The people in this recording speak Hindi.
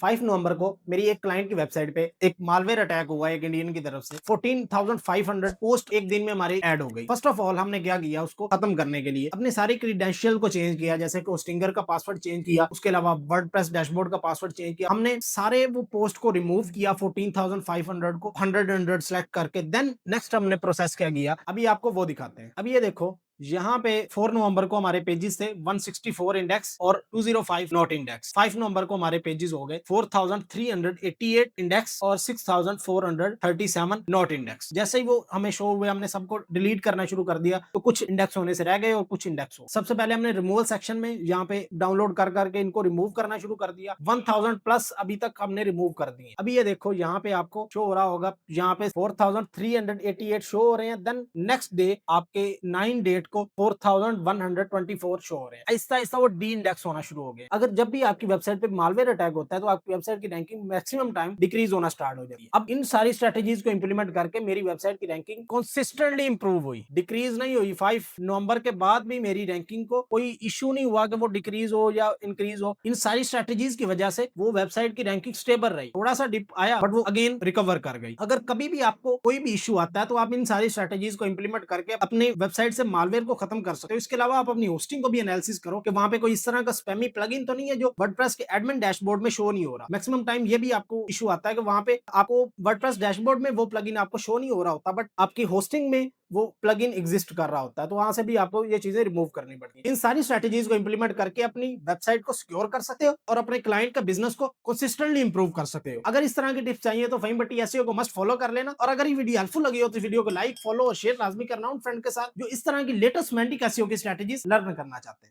5 नवंबर को मेरी एक क्लाइंट की वेबसाइट पे एक मालवेयर अटैक हुआ एक इंडियन की तरफ से। 14,500 पोस्ट एक दिन में हमारी ऐड हो गई। फर्स्ट ऑफ ऑल हमने क्या किया, उसको खत्म करने के लिए अपने सारे क्रीडेंशियल को चेंज किया, जैसे कि होस्टिंगर का पासवर्ड चेंज किया, उसके अलावा वर्डप्रेस डैशबोर्ड का पासवर्ड चेंज किया। हमने सारे वो पोस्ट को रिमूव किया 14,500 को 100 सेलेक्ट करके। देन नेक्स्ट हमने प्रोसेस क्या किया, अभी आपको वो दिखाते हैं। अभी ये देखो, यहाँ पे 4 नवंबर को हमारे पेजेस थे 164 इंडेक्स और 205 नॉट इंडेक्स। 5 नवंबर को हमारे पेजेस हो गए 4388 इंडेक्स और 6437 नॉट इंडेक्स। जैसे ही वो हमें शो हुए, हमने सबको डिलीट करना शुरू कर दिया, तो कुछ इंडेक्स होने से रह गए और कुछ इंडेक्स हो। सबसे पहले हमने रिमूवल सेक्शन में यहाँ पे डाउनलोड कर करके इनको रिमूव करना शुरू कर दिया। 1000 प्लस अभी तक हमने रिमूव कर दिए। अभी ये देखो, यहाँ पे आपको शो हो रहा होगा, यहाँ पे 4388 शो हो रहे हैं। देन नेक्स्ट डे आपके 9 डेट को 4124 शो हो रहे हैं। आहिस्ता आहिस्ता वो डी इंडेक्स होना शुरू हो गए। अगर जब भी आपकी वेबसाइट पे मालवेयर अटैक होता है तो आपकी वेबसाइट की रैंकिंग मैक्सिमम टाइम डिक्रीज होना स्टार्ट हो जाती है। अब इन सारी स्ट्रेटेजीज को इंप्लीमेंट करके मेरी वेबसाइट की रैंकिंग कंसिस्टेंटली इंप्रूव हुई, डिक्रीज नहीं हुई। 5 नवंबर के बाद भी मेरी रैंकिंग को कोई इश्यू नहीं हुआ कि वो डिक्रीज हो या इंक्रीज हो। इन सारी स्ट्रेटेजीज की वजह से वो वेबसाइट की रैंकिंग स्टेबल रही। थोड़ा सा डिप आया बट वो अगेन रिकवर कर गई। अगर कभी भी आपको कोई भी इश्यू आता है तो आप इन सारी स्ट्रेटेजीज को इंप्लीमेंट करके अपनी वेबसाइट से मालवेयर को खत्म कर सकते हो। इसके अलावा आप अपनी होस्टिंग को भी एनालिसिस करो कि वहां पे कोई इस तरह का स्पैमी प्लगइन तो नहीं है जो वर्डप्रेस के एडमिन डैशबोर्ड में शो नहीं हो रहा। मैक्सिमम टाइम ये भी आपको इशू आता है कि वहां पे आपको वर्डप्रेस डैशबोर्ड में वो प्लगइन आपको शो नहीं हो रहा होता, बट आपकी होस्टिंग में वो प्लगइन एग्जिस्ट कर रहा होता है। तो वहां से भी आपको ये चीजें रिमूव करनी पड़ती है। इन सारी स्ट्रेटेजीज को इंप्लीमेंट करके अपनी वेबसाइट को सिक्योर कर सकते हो और अपने क्लाइंट का बिजनेस को कंसिस्टेंटली इंप्रूव कर सकते हो। अगर इस तरह की टिप्स चाहिए तो फहीम भट्टी एसईओ को मस्ट फॉलो कर लेना। और अगर ये वीडियो हेल्पफुल लगी हो तो वीडियो को लाइक, फॉलो और शेयर लाजमी करना उन फ्रेंड के साथ जो इस तरह की लेटेस्ट मैंडिक एसईओ की स्ट्रेटेजीज लर्न करना चाहते हैं।